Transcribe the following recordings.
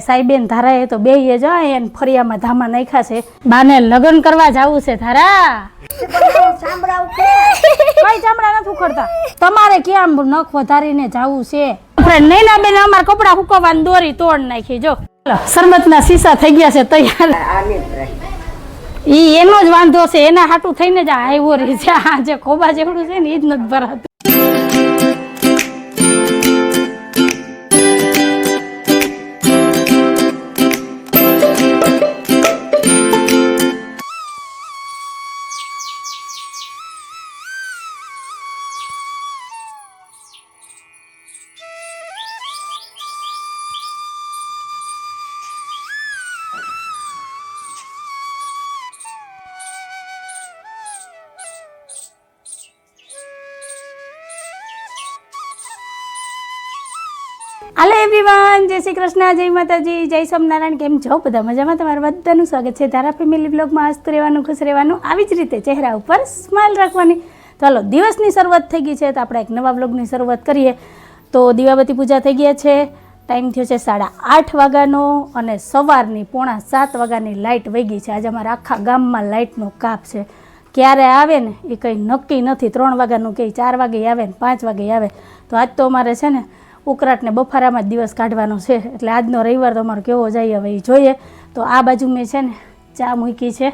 સાઈબેન ધારાએ તો બેહીએ જાય એને ફરિયામાં ધામા નાખ્યા છે. બાને લગ્ન કરવા જવું છે ધારા. કઈ ચામડા નથી ઉખડતા તમારે કેમ નખ વધારીને જવું છે. નૈના બેન અમારા કપડા સુકવવાની દોરી તોડ નાખી. જો શરબતના સીસા થઈ ગયા છે તૈયાર. ઈ એનો જ વાંધો છે, એના હાટું થઈને જ આવ્યો રહી છે. આ જે ખોબા જેવડું છે ને એ જ નથી ભરાતું. हेलो एवरीवन, जय श्री कृष्ण, जय माताजी, जय सोमनारायण. केम છો બધા? મજામાં? તમારું બધાનું સ્વાગત છે ધારા ફેમિલી બ્લોગમાં. હસતું રહેવાનું, ખુશ રહેવાનું, આવી જ રીતે ચહેરા ઉપર સ્માઇલ રાખવાની. ચાલો, દિવસની શરૂઆત થઈ ગઈ છે તો આપણે એક નવા બ્લોગની શરૂઆત કરીએ. તો દીવાબત્તી પૂજા થઈ ગયા છે. ટાઈમ થયો છે 8:30 વાગ્યાનો અને સવારની 6:45 વાગ્યાની લાઇટ વહી ગઈ છે. આજે અમારા આખા ગામમાં લાઇટનો કાપ છે. ક્યારે આવે ને એ કંઈ નક્કી નથી. 3 વાગ્યાનું કંઈ 4 વાગે આવે ને 5 વાગે આવે. તો આજ તો અમારે છે ને ઉકળાટ ને બફારામાં જ દિવસ કાઢવાનો છે. એટલે આજનો રવિવાર તો અમારો કેવો જાય હવે એ જોઈએ. તો આ બાજુ મેં છે ને ચા મૂકી છે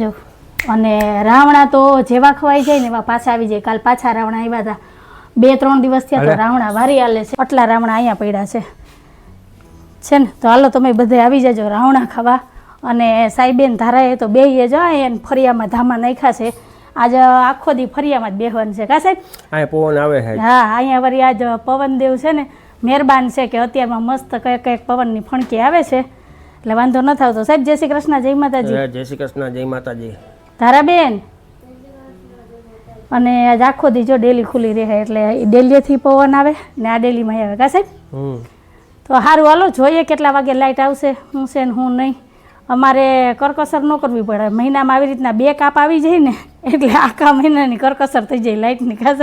જો. અને રાવણા તો જેવા ખવાઈ જાય ને એવા પાછા આવી જાય. કાલ પાછા રાવણા આવ્યા હતા. 2-3 દિવસ થયા તો રાવણા વારી હાલે છે. આટલા રાવણા અહીંયા પડ્યા છે ને. તો હાલો તમે બધે આવી જાજો રાવણા ખાવા. અને સાઈબેન ધારાએ તો બેહીએ જાય એને ફરિયામાં ધામા નાખ્યા છે. આજે આખો દી ફરિયામાં જ બેહવાનું છે. કા સાહેબ? અહીંયા પવન આવે છે. હા, અહીંયા વળી આજ પવન દેવ છે ને મહેરબાન છે કે અત્યારમાં મસ્ત કંઈક પવનની ફણકી આવે છે એટલે વાંધો ન આવતો. સાહેબ જય શ્રી કૃષ્ણ, જય માતાજી. જય શ્રી કૃષ્ણ, જય માતાજી. ધારાબેન અને આજ આખો દી જો ડેલી ખુલ્લી રહે એટલે ડેલીથી પવન આવે ને આ ડેલીમાં આવે. કા સાહેબ? તો સારું, હાલો જોઈએ કેટલા વાગે લાઇટ આવશે, હું છે ને હું નહીં. અમારે કરકસર ન કરવી પડે. મહિનામાં આવી રીતના 2 કાપ આવી જાય ને એટલે આખા મહિનાની કરકસર થઈ જાય લાઇટની. ખાસ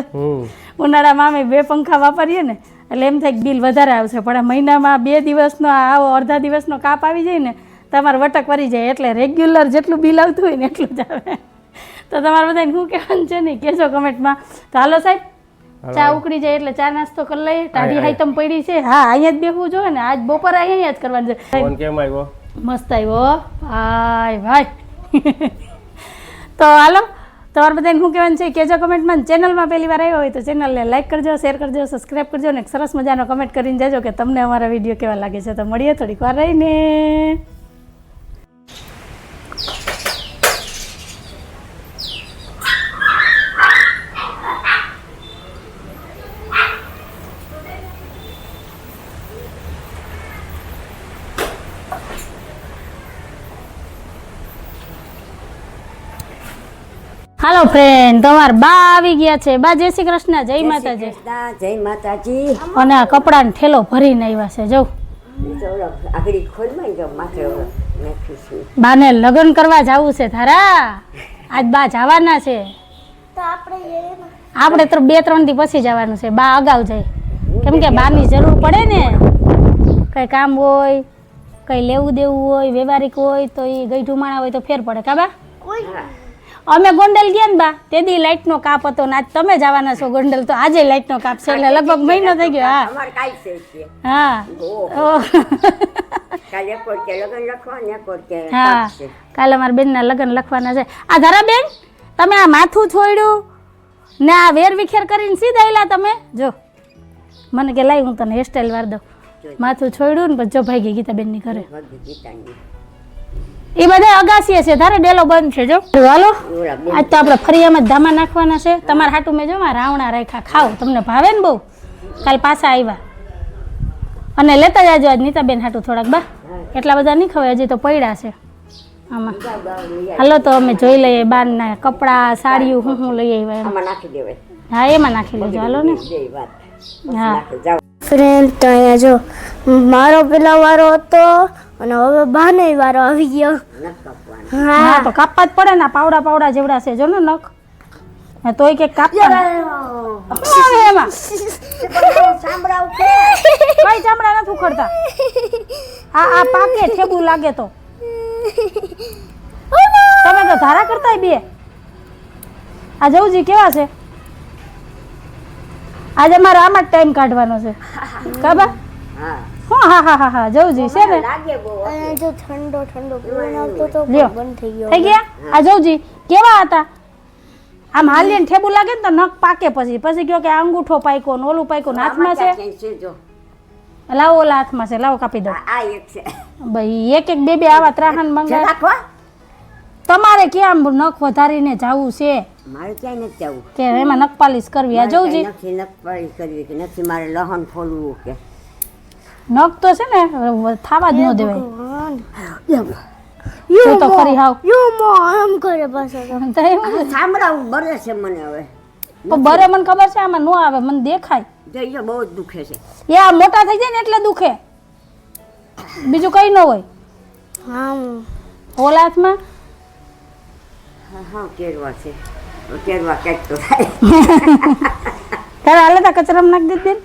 ઉનાળામાં અમે 2 પંખા વાપરીએ ને એટલે એમ થાય કે બિલ વધારે આવશે. પણ મહિનામાં 2 દિવસનો આવો અડધા દિવસનો કાપ આવી જાય ને તમારે વટક વરી જાય. એટલે રેગ્યુલર જેટલું બિલ આવતું હોય ને એટલું જ આવે. તો તમારે બધાને શું કહેવાનું છે ને કહેજો કમેન્ટમાં. તો હાલો સાહેબ, ચા ઉકળી જાય એટલે ચા નાસ્તો કરી લઈએ. ટાઢી આઈટમ પડી છે. હા, અહીંયા જ બેસવું જોઈએ ને. આજ બપોરે અહીંયા જ કરવાનું છે. કેમ આવ્યો? મસ્ત આવ્યો ભાઈ ભાઈ. તો હાલો, તમારે બધાને શું કહેવાનું છે કહેજો કમેન્ટમાં. ચેનલમાં પહેલી વાર આવ્યો હોય તો ચેનલને લાઈક કરજો, શેર કરજો, સબસ્ક્રાઈબ કરજો અને એક સરસ મજાનો કમેન્ટ કરીને જાજો કે તમને અમારા વિડીયો કેવા લાગે છે. તો મળીએ થોડીક વાર રહીને. હાલો ફ્રેન્ડ, તમારા બા આવી ગયા છે. બા જય શ્રી કૃષ્ણ, જય માતાજી. જય માતાજી. અને આ કપડાનો થેલો ભરીને આવ્યા છે. જો બાને લગ્ન કરવા જવું છે ધારા. આજ બા જવાના છે. આપણે તો 2-3 દી પછી જવાનું છે. બા અગાઉ જાય કેમ કે બાની જરૂર પડે ને. કઈ કામ હોય, કઈ લેવું દેવું હોય, વ્યવહારિક હોય તો એ ગઈઢું માણા હોય તો ફેર પડે. કા બા? અમે ગોંડલ ગયા ને બા તેથી લાઇટનો કાપ હતો ને આજ તમે જવાના છો ગોંડલ તો આજે લાઇટનો કાપ છે. એટલે લગભગ મહિનો થઈ ગયો. હા હા, કાલે અમારા બેનના લગ્ન લખવાના છે. આ ધારાબેન, તમે આ માથું છોડ્યું ને આ વેર વિખેર કરીને સીધા આયલા તમે. જો મને કે લાઈ હું તને હેરસ્ટાઈલ વાર દઉં. માથું છોડ્યું ને પછી જો ભાઈ ગીતાબેનની ઘરે. એ બધા અગાસીએ છે. ધારે ડેલો બંધ છે. જો હાલો, આજ તો આપણે ફરિયામાં ધામા નાખવાના છે. તમારા હાટું મેં જો રાવણા રાખ્યા. ખાવ તમને ભાવે ને બહુ. કાલ પાછા આવ્યા અને લેતા જાજો આજ નીતાબેન હાટું થોડાક. બા એટલા બધા નહીં ખવાય, હજી તો પડ્યા છે આમાં. હાલો તો અમે જોઈ લઈએ બારના કપડા, સાડીઓ હું લઈ આવ્યા. હા, એમાં નાખી લેજો. હાલો ને. હા ફ્રેન્ડ, તો અહીંયા જો મારો પેલા વારો હતો અને હવે બાને વારો આવી ગયો. હા, તો કાપવા જ પડે ને. પાવડા જેવડા છે જો ને નખ. હા તોય કે કાપવા એમાં કઈ ચામડા નથી ઉખડતા. આ પાકે ઠેબુ લાગે તો તમે તો ધારા કરતા બે. આ જવજી કેવા છે? આજે મારે આમાં જ ટાઈમ કાઢવાનો છે કાબા. હા હા હા હા જવજી છે ને જો ઠંડો ઠંડો પવન આવતો તો લ્યો. બંધ થઈ ગયો. થઈ ગયા. આ જવજી કેવા હતા? આમ હાલીએ ને ઠેબુ લાગે ને તો નખ પાકે પછી કયો કે આ અંગૂઠો પાક્યો ને ઓલું પાક્યું ને હાથમાં છે. લાવો ઓલા હાથમાં છે, લાવો કાપી દો. ભાઈ એક બે આવા ત્રાહન મંગા. તમારે ક્યાં નખ વધારીને જાવું છે? મારે ક્યાંય નથી જવું કે એમાં નખ પાલીશ કરવી? આ જવજી નથી નખપાળી કરવી કે નથી મારે લહણ ખોલવું કે નખ તો છે ને થાવા જ ન દેવાય. જો તો ખરી હાવ યો મો આમ કરે પાછો તો એવું સાંભળાવું બરે છે મને હવે. પણ બરે મને ખબર છે, આમાં નો આવે, મને દેખાય. જઈએ બહુ જ દુખે છે. એ આ મોટા થઈ જાય ને એટલે દુખે, બીજું કઈ ન હોય. હા ઓલા હાથમાં હા કેરવા છે, કેરવા કંઈક તો થાય. તારે હાલે તા કચરામાં નાખી દીધી બેન.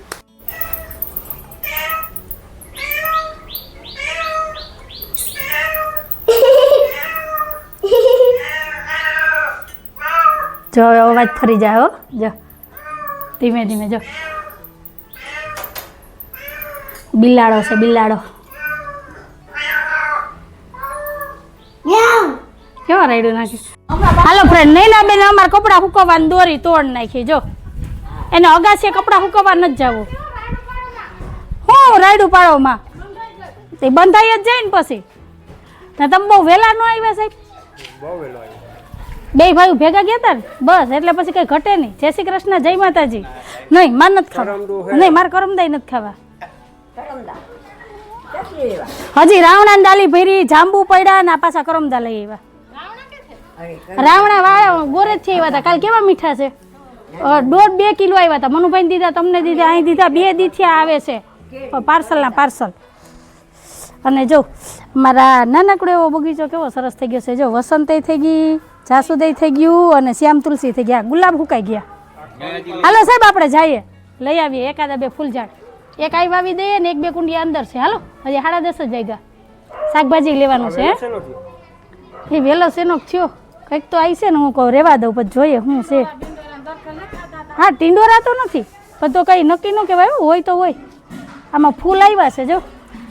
જો હવે અવાજ ફરી જાય હો. જો ધીમે ધીમે જો બિલાડો છે, બિલાડો કેવા રાયડું નાખી. હાલો ફ્રેન્ડ, નહીં ના બેન અમારે કપડાં સુકવવાની દોરી તોડ નાખી. જો એને અગાસીએ કપડાં સુકવવા નથી જવું. હું રાયડું પાડોમાં તે બંધાઈ જ જાય ને પછી. ને તમે બહુ વહેલા ન આવ્યા સાહેબ? બે ભાઈ ભેગા ગયા હતા ને બસ, એટલે પછી કઈ ઘટે નહીં. જય શ્રી કૃષ્ણ, જય માતાજી. નહીં માર નથી ખાવા, નહીં મારે કરમદાઈ નથી ખાવા. હજી રાવણા ડાલી ભરી, જાંબુ પડ્યા ને પાછા કરમદા લઈ આવ્યા. રાવણા વાળા ગોરે થી આવ્યા હતા કાલ. કેવા મીઠા છે. 1.5-2 કિલો આવ્યા હતા. મનુભાઈ દીધા, તમને દીધા, અહીં દીધા. 2 દીથિયા આવે છે પાર્સલ ના પાર્સલ. અને જો મારા નાનકડો એવો બગીચો કેવો સરસ થઈ ગયો છે. જો વસંત થઈ ગઈ, જાસુદય થઈ ગયું અને શ્યામ તુલસી થઈ ગયા, ગુલાબ હુકાઈ ગયા. હાલો સાહેબ આપણે જઈએ, લઈ આવીએ એકાદા 2 ફૂલ ઝાડ. એક આવી વાવી દઈએ ને 1-2 કુંડિયા અંદર છે. હાલો હજી 10:30 જ વાગ્યા. શાકભાજી લેવાનું છે. એ વહેલો શેનો થયો કંઈક તો આવી છે ને, હું કહું રેવા દઉં પછી જોઈએ શું છે. હા ટીંડોરા તો નથી પણ તો કંઈ નક્કી ન કહેવાય, હોય તો હોય. આમાં ફૂલ આવ્યા છે. જો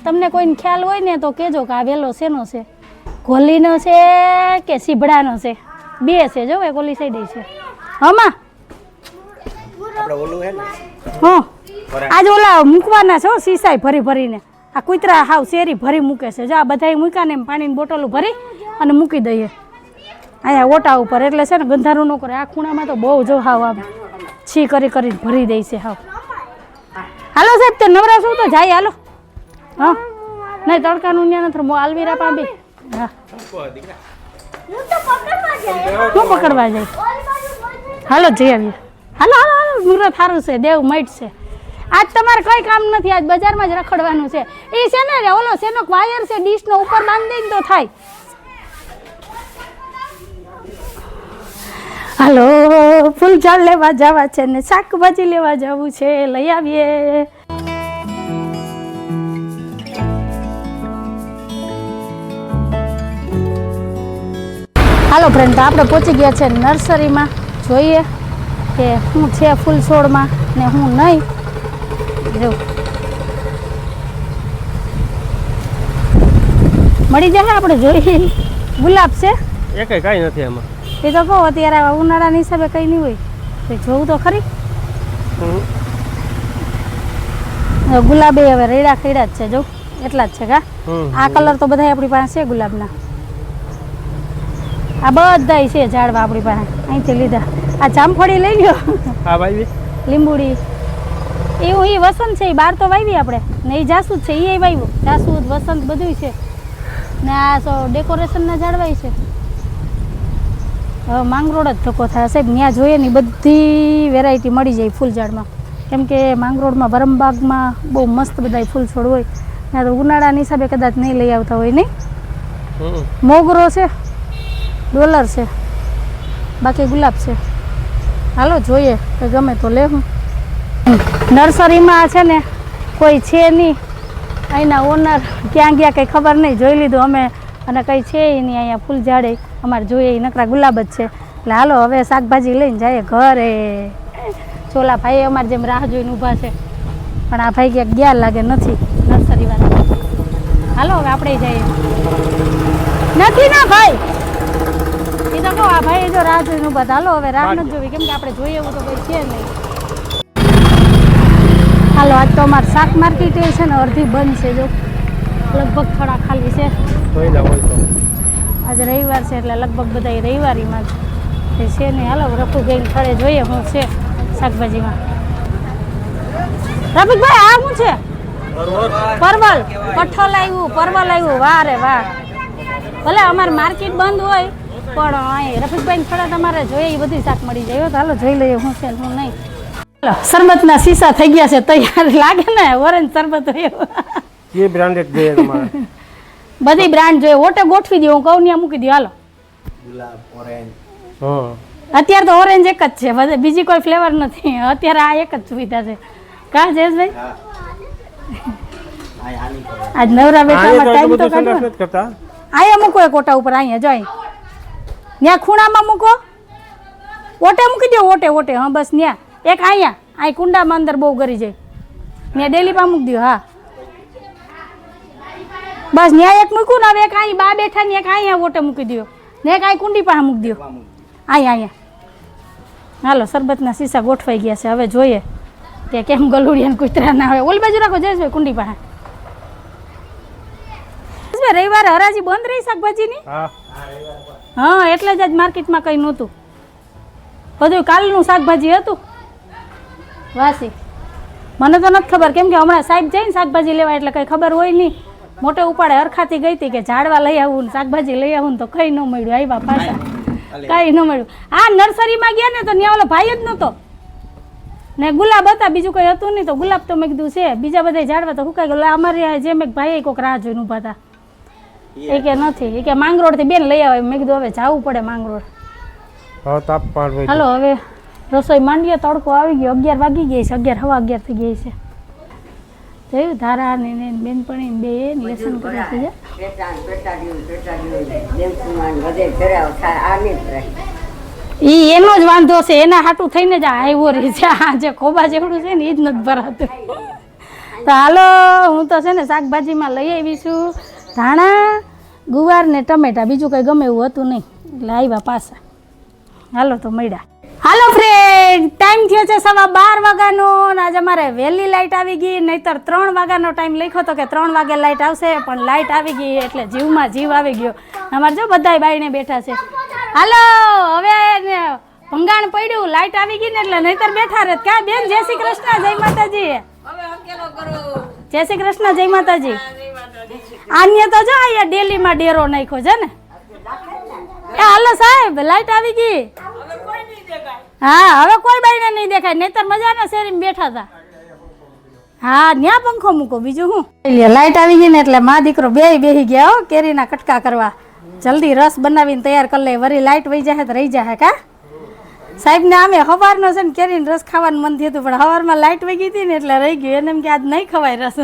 તમને કોઈને ખ્યાલ હોય ને તો કહેજો કે આ વેલો શેનો છે, ગોલીનો છે કે સીભડાનો છે. 2 છે. જો એક ઓલી સાઈડ છે. હમા હા આજ ઓલા મૂકવાના છો સીસાઈ ભરી ભરીને. આ કૂતરા હાવ શેરી ભરી મૂકે છે. જો આ બધાય મૂક્યા ને પાણીની બોટલો ભરી અને મૂકી દઈએ અહીંયા ઓટા ઉપર, એટલે છે ને ગંધારું ન કરે. આ ખૂણામાં તો બહુ જો હાવ આમ છી કરી કરીને ભરી દઈ છે હાવ. હાલો સાહેબ તો નવરા શું તો જાય. હાલો હા નહીં તડકાનું ત્યાં નથી આલવીરા પાબી. હા શું પકડવા જાય? હાલો જઈ આવીએ. હાલો હાલો હાલો મુહૂર્ત સારું છે, દેવ મઈટ છે. આજ તમારે કઈ કામ નથી, આજ બજારમાં જ રખડવાનું છે. એ છે ને ઓલો શેનો વાયર છે ડીશનો ઉપર બાંધી દઈને તો થાય. હાલો ફૂલ ઝાડ લેવા જવા છે ને શાકભાજી લેવા જવું છે, લઈ આવીએ. હાલો ફ્રેન્ડ, તો આપણે પહોંચી ગયા છે નર્સરીમાં. જોઈએ કે શું છે ફૂલ છોડમાં ને હું નહીં. જો મળી જશે આપણે જોઈએ. ગુલાબ છે એ કઈ નથી એમાં. એ તો કહો અત્યારે ઉનાળાની હિસાબે કંઈ નહીં હોય તો જોવું તો ખરી. ગુલાબ એ હવે રેડા ખેડા જ છે. જો એટલા જ છે કા. આ કલર તો બધા આપણી પાસે છે ગુલાબના. આ બધાય છે ઝાડવા આપણી પાસે, અહીંથી લીધા. આ જામફળી લઈ લ્યો. હા ભાઈ લીંબુડી એવું એ વસંત છે, એ બહાર તો વાવી આપણે ને. એ જાસૂદ છે, એ વાવ્યું. જાસૂદ વસંત બધું છે ને. આ ડેકોરેશનના ઝાડવાય છે. હવે માંગરોળ જ ધક્કો થાય સાહેબ. ત્યાં જોઈએ ને બધી વેરાયટી મળી જાય ફૂલ ઝાડમાં, કેમ કે માંગરોળમાં વરમબાગમાં બહુ મસ્ત બધા ફૂલ છોડ હોય. ત્યાં તો ઉનાળાની હિસાબે કદાચ નહીં લઈ આવતા હોય નહીં. મોગરો છે, ડોલર છે, બાકી ગુલાબ છે. હાલો જોઈએ કે ગમે તો લેવું. નર્સરીમાં છે ને કોઈ છે નહીં, અહીંના ઓનર ક્યાં ગયા કંઈ ખબર નહીં. જોઈ લીધું અમે અને કંઈ છે નહીં અહીંયા ફૂલ ઝાડે અમારે જોઈએ એ નકરા ગુલાબ જ છે. એટલે હાલો હવે શાકભાજી લઈને જઈએ ઘરે. ચોલા ભાઈ અમારે જેમ રાહ જોઈને ઊભા છે પણ આ ભાઈ ક્યાંક ગયા લાગે નથી નર્સરીવાળા. હાલો હવે આપણે જઈએ. નથી ના ભાઈ એ તો કહો આ ભાઈ જો રાહ જોઈને ઊભા હતા. હાલો હવે રાહ નથી જોવી કેમ કે આપણે જોઈએ એવું તો કોઈ છે નહીં. હાલો આજ તો અમારે શાક માર્કેટ છે ને અડધી બંધ છે, જો લગભગ થોડા ખાલી છે. આજે રવિવાર છે એટલે લગભગ બધા રવિવારીમાં જ છે નહીં. હાલો રફુ ગઈને ખડે જોઈએ શું છે શાકભાજીમાં. રફીકભાઈ આ શું છે? પરવલ. કઠોળ આવ્યું, પરવલ આવ્યું. વાહ રે વાહ. ભલે અમારે માર્કેટ બંધ હોય પણ અહીં રફીકભાઈ ખડે તમારે જોઈએ એ બધી શાક મળી જાય. તો હાલો જોઈ લઈએ શું છે શું નહીં. શરબતના શીશા થઈ ગયા છે તૈયાર. લાગે ને ઓરેન્જ શરબત એ બ્રાન્ડેડ જોઈએ તમારે? બધી બ્રાન્ડ જોઈએ. ઓટે ગોઠવી દો, હું કહું ત્યાં મૂકી દો. હાલો અત્યારે તો ઓરેન્જ એક જ છે, બીજી કોઈ ફ્લેવર નથી. અત્યારે આ એક જ સુવિધા છે. કા જયેશભાઈ આજ નવરા બેઠામાં ટાઈમ તો કાઢો. અહીંયા મૂકો એ કોટા ઉપર. અહીંયા જો ત્યાં ખૂણામાં મૂકો. ઓટે મૂકી દો. ઓટે ઓટે હા બસ ત્યાં એક. અહીંયા આ કુંડામાં અંદર બહુ ગરી જાય ત્યાં ડેલી પા મૂકી દો. હા બસ ત્યાં એક મૂકું ને. હવે એક અહીં બા બેઠા ને એક અહીંયા ઓટે મૂકી દો ને એક અહીં કુંડી પાસે મૂકી દો. અહીંયા હાલો શરબતના શીશા ગોઠવાઈ ગયા છે. હવે જોઈએ કે કેમ ગલુડિયા કૂતરા ના હોય. ઓલી બાજુ રાખો જયેશભાઈ કુંડી પાસે. રવિવારે હરાજી બંધ રહી શાકભાજીની. હા એટલે જ આજ માર્કેટમાં કંઈ નહોતું. બધું કાલનું શાકભાજી હતું વાસી. મને તો નથી ખબર કેમ કે હમણાં સાહેબ જઈને શાકભાજી લેવા એટલે કંઈ ખબર હોય નહીં. મોટે ઉપાડે હરખાતી ગઈ હતી કે ઝાડવા લઈ આવું ને શાકભાજી લઈ આવું ને તો કંઈ ન મળ્યું. આવ્યા પાછા કંઈ ન મળ્યું. આ નર્સરીમાં ગયા ને તો ત્યાં ઓલો ભાઈ જ નહોતો ને ગુલાબ હતા, બીજું કંઈ હતું નહીં. તો ગુલાબ તો મેં કીધું છે, બીજા બધા ઝાડવા તો સુકાઈ ગયેલા. અમારે જેમ એક ભાઈ કોઈક રાહ જોઈને ઊભા હતા એ કે નથી, એ કે માંગરોળથી બેન લઈ આવે. મેં કીધું હવે જવું પડે માંગરોળ. હાલો હવે રસોઈ માંડીએ. તડકો આવી ગયો, 11 વાગી ગઈ છે, 11 સવા 11 થઈ ગઈ છે. જોયું ધારા ને બેનપણી બે લેસન કરે છે. ઈ એનો જ વાંધો છે, એના હાટું થઈને જ આવ્યો રહી છે. આ જે ખોબા જેવડું છે ને એ જ નથી ભરાતું. તો હાલો હું તો છે ને શાકભાજીમાં લઈ આવી છું ધાણા, ગુવાર ને ટમેટા. બીજું કંઈ ગમે એવું હતું નહીં એટલે આવ્યા પાછા. હાલો તો મળ્યા. હાલો ફ્રેન્ડ, ટાઈમ થયો છે 12:15 વાગ્યાનો. આજે અમારે વહેલી લાઇટ આવી ગઈ, નહીતર 3 વાગ્યાનો ટાઈમ લખ્યો હતો કે 3 વાગે લાઇટ આવશે, પણ લાઇટ આવી ગઈ એટલે જીવમાં જીવ આવી ગયો. અમારે જો બધાય બાઈને બેઠા છે. હાલો હવે ભંગાણ પડ્યું, લાઇટ આવી ગઈ ને એટલે નહીતર બેઠા રહે. ક્યાં બેન? જય શ્રી કૃષ્ણ, જય માતાજી. જય શ્રી કૃષ્ણ, જય માતાજી. આન્ય તો જો અહીંયા ડેલીમાં ડેરો નાખ્યો છે ને. એ હાલો સાહેબ, લાઇટ આવી ગઈ. હા હવે કોઈ બાઈને નહીં દેખાય, નહીતર મજાના શેરીમાં બેઠા હતા. હા ન્યા પંખો મૂકો, બીજું શું. લાઇટ આવી ગઈ ને એટલે મા દીકરો બેહી ગયા હો કેરીના કટકા કરવા. જલ્દી રસ બનાવીને તૈયાર કરી લે, વરી લાઇટ વહી જાય તો રહી જાય. કા સાહેબ ને આમે સવારનો છે ને કેરીનો રસ ખાવાનું મન થયું હતું પણ સવારમાં લાઇટ વહી ગઈ હતી ને એટલે રહી ગયું. એને એમ કે આજ નહીં ખવાય રસ.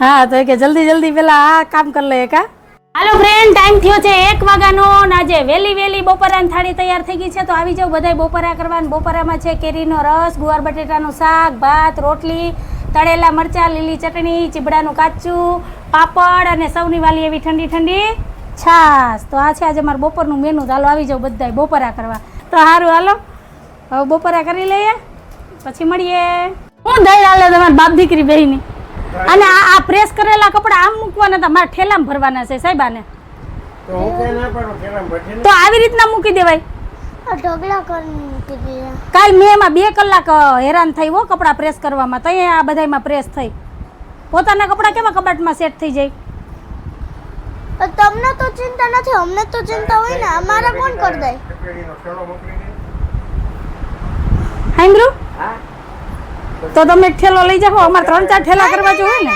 હા તો કે જલ્દી પેલા આ કામ કરી લે. કા હાલો ફ્રેન્ડ, ટાઈમ થયો છે 1 વાગ્યાનો. આજે વહેલી બપોરાની થાળી તૈયાર થઈ ગઈ છે. તો આવી જાવ બધાય બપોરા કરવાનું. બપોરામાં છે કેરીનો રસ, ગુવાર બટેટાનું શાક, ભાત, રોટલી, તળેલા મરચાં, લીલી ચટણી, ચીબડાનું કાચું, પાપડ અને સૌની વાલી એવી ઠંડી છાશ. તો આ છે આજે મારું બપોરનું મેનુ. ચાલો આવી જાવ બધાય બપોરા કરવા. તો સારું હાલો હવે બપોરા કરી લઈએ પછી મળીએ. હું દહીં હાલે તમારી બાપ દીકરી બેયની. અને આ પ્રેસ કરેલા કપડા આમ મૂકવાના હતા, મારા ઠેલામાં ભરવાના છે સાહેબ. આને તો આવી રીતના મૂકી દેવાય. કાલ મેં એમાં 2 કલાક હેરાન થઈ હો કપડા પ્રેસ કરવામાં. તો આ બધામાં પ્રેસ થઈ. પોતાના કપડા કેવા કબાટમાં સેટ થઈ જાય. તમને તો ચિંતા નથી, અમને તો ચિંતા હોય ને. અમારે કોણ કરી દે? સાંભળ્યું? તો તમે ઠેલો લઈ જાઓ. અમારે 3-4 ઠેલા કરવા જોઈએ ને.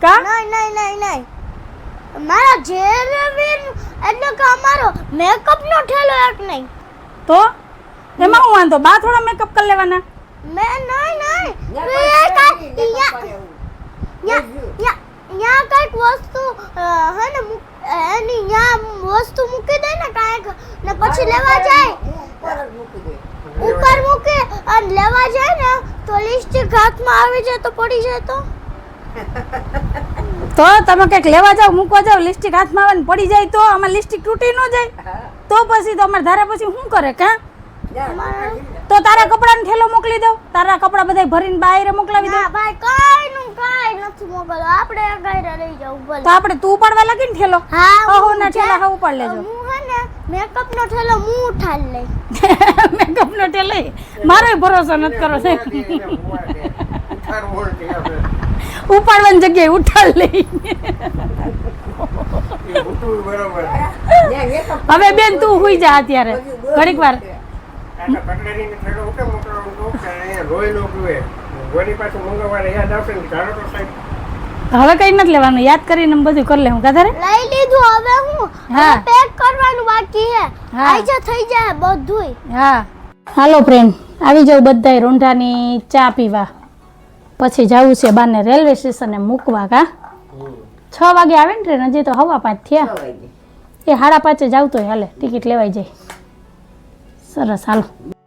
કા નહીં મારા જેરવીન એટલે કે અમારો મેકઅપ નો ઠેલો એક નહીં. તો એમાં હું વાંધો બા થોડા મેકઅપ કરી લેવાના मैं नहीं यहाँ का एक वस्तु है ने एनी यहाँ वस्तु મૂકી દે ને કાંઈક ને પછી લેવા જાય ઉપર મૂકે અને લેવા જાય ને તો લિપસ્ટિક હાથમાં આવી જાય તો પડી જાય તો તમે કંઈક લેવા જાવ મૂકવા જાવ લિપસ્ટિક હાથમાં આવે ને પડી જાય તો આમાં લિપસ્ટિક તૂટી ન જાય તો પછી તો અમારે ધારા પછી શું કરે કાં તો તારા કપડાનો થેલો મોકલી દો તારા કપડા બધા ભરીને બહાર મોકલાવી દો ના ભાઈ કાઈ નથી મોકલો આપણે ગાયરે લઈ જાવ ભલે તો આપણે તું ઉપાડવા લાગી ને થેલો હા ઓહો ના થેલા હા ઉપાડ લેજો હું હે ને મેકઅપ નો થેલો હું ઉઠાડી લઈ મેકઅપ નો થેલો મારો ભરોસો નથી કરો છે ઉપાડવાની જગ્યાએ ઉઠાડ લઈ હવે બેન તું હુઈ જા અત્યારે ઘડીક વાર હવે કઈ નથી લેવાનું યાદ કરીને બધું કરી લેવું કાધારે લઈ લીધું હવે હું હા. પેક કરવાનું બાકી હે હા. આઈજા થઈ જાય બધુંય હા હાલો ફ્રેન્ડ આવી જાવ બધાય રોંઢાની ચા પીવા પછી જવું છે બાને રેલવે સ્ટેશને મૂકવા કા 6 વાગે આવે ને ટ્રેન હજી તો 5:15 થયા એ 5:30 જાવ તો હાલે ટિકિટ લેવાઈ જાય સરસ હાલો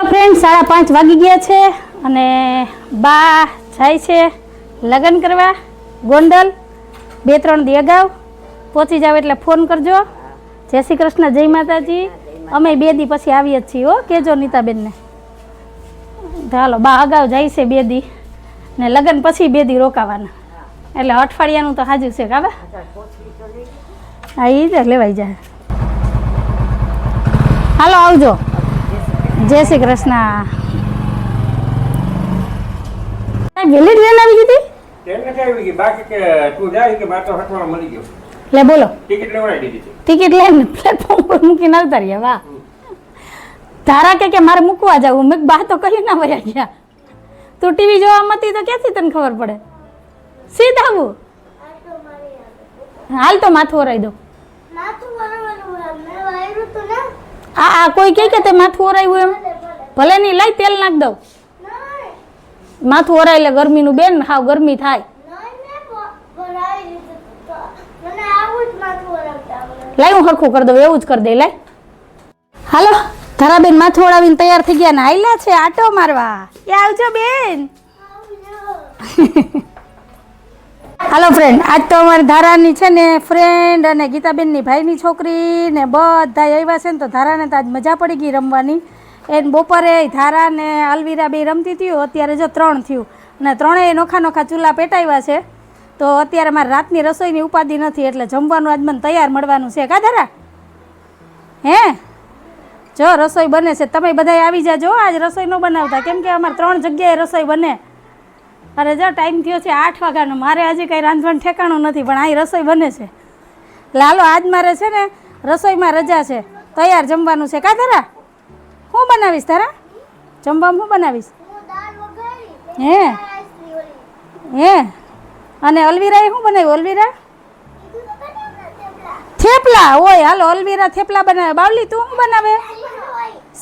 ફ્રેન્ડ 5:30 વાગી ગયા છે અને બા જાય છે લગ્ન કરવા ગોંડલ 2-3 દી અગાઉ પહોંચી જાવ એટલે ફોન કરજો જય શ્રી કૃષ્ણ જય માતાજી અમે 2 દી પછી આવીએ જ છીએ હો કેજો નીતાબેનને ચાલો બા અગાઉ જાય છે 2 દી ને લગ્ન પછી 2 દી રોકાવાના એટલે અઠવાડિયાનું તો હાજુ છે કાબા હા એ જ લેવાઈ જાય હાલો આવજો જય શ્રી કૃષ્ણ વહેલી ટ્રેન આવી ગઈ લે બોલો ટિકિટ લઈને પ્લેટફોર્મ પર મૂકીને આવતા રહ્યા વાહ ધારા કે મારે મૂકવા જવું મેં બા તો કહ્યું ના વયા ગયા તું ટીવી જોવા મતી તો ક્યાંથી તને ખબર પડે સીધા આવું હાલ તો માથું ઓરાઈ દો માથું વરવાનું મેં વાયરું તો ને આ કોઈ કહે કે તે માથું ઓરાયું એમ ભલે નહીં લઈ તેલ નાખ દઉં માથું ઓરાય એટલે ગરમીનું બેન હાવ ગરમી થાય મને આવું જ માથું વરવતા લાઈ હું હરખું કરી દઉં એવું જ કરી દે લાઈ હાલો ધારાબેન માથું ઓળાવીને તૈયાર થઈ ગયા ને આયલા છે આટો મારવા એ આવજો બેન હાલો ફ્રેન્ડ આજ તો અમારી ધારાની છે ને ફ્રેન્ડ અને ગીતાબેનની ભાઈની છોકરી ને બધા આવ્યા છે ને તો ધારાને તો આજ મજા પડી ગઈ રમવાની એને બપોરે ધારા ને અલવીરા બે રમતી હતી અત્યારે જો 3 થયું ને 3 નોખા નોખા ચૂલા પેટાવ્યા છે તો અત્યારે મારે રાતની રસોઈની ઉપાધિ નથી એટલે જમવાનું આજ મને તૈયાર મળવાનું છે કા ધારા હે જો રસોઈ બને છે તમે બધા આવી જાજો આજ રસોઈ ન બનાવતા કેમ કે અમારે 3 જગ્યાએ રસોઈ બને અરે જો ટાઈમ થયો છે 8 વાગ્યાનો મારે હજી કંઈ રાંધવાનું ઠેકાણું નથી પણ અહીં રસોઈ બને છે લાલો આજ મારે છે ને રસોઈમાં રજા છે તૈયાર જમવાનું છે કા ધારા શું બનાવીશ તારા જમવામાં શું બનાવીશ હે હે અને અલવીરાએ શું બનાવ્યું અલવીરા થેપલા હોય હાલો અલવીરા થેપલા બનાવે બાવલી તું શું બનાવે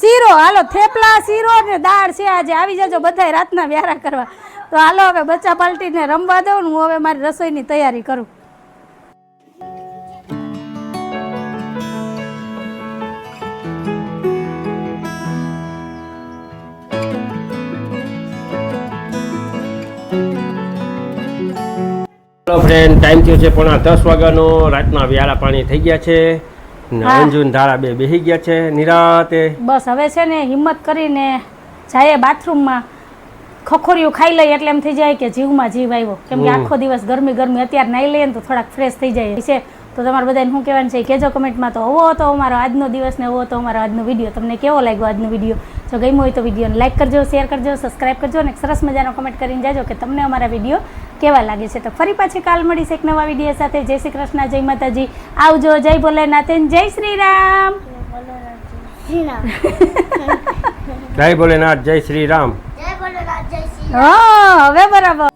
શીરો હાલો થેપલા શીરો ને દાળ છે આજે આવી જજો બધાય રાતના વ્યારા કરવા તો હાલો હવે બચ્ચા પાલટીને રમવા દઉં ને હું હવે મારી રસોઈની તૈયારી કરું હેલો ફ્રેન્ડ ટાઈમ થયો છે 9:30 વાગ્યાનો રાતના વ્યારા પાણી થઈ ગયા છે ને અંજુ ને ધારા બે બેસી ગયા છે નિરાતે બસ હવે છે ને હિંમત કરીને જાય બાથરૂમમાં ખખોરિયું ખાઈ લઈએ એટલે એમ થઈ જાય કે જીવમાં જીવ આવ્યો કેમ કે આખો દિવસ ગરમી અત્યારે નાઈ લઈએ ને તો થોડાક ફ્રેશ થઈ જાય છે તો તમારે બધાને શું કહેવાનું છે કહેજો કમેન્ટમાં તો આવો હતો અમારો આજનો દિવસ ને આવો હતો અમારો આજનો વિડીયો તમને કેવો લાગ્યો આજનો વિડીયો જો ગમ્યો હોય તો વિડીયોને લાઈક કરજો શેર કરજો સબસ્ક્રાઈબ કરજો અને સરસ મજાનો કમેન્ટ કરીને જાજો કે તમને અમારા વિડીયો કેવા લાગે છે તો ફરી પાછી કાલ મળીશ એક નવા વિડીયો સાથે જય શ્રી કૃષ્ણ જય માતાજી આવજો જય ભોલેનાથ જય શ્રી રામ જય ભોલેનાથ જય શ્રી રામ જય ભોલેનાથ જય શ્રી હા હવે બરાબર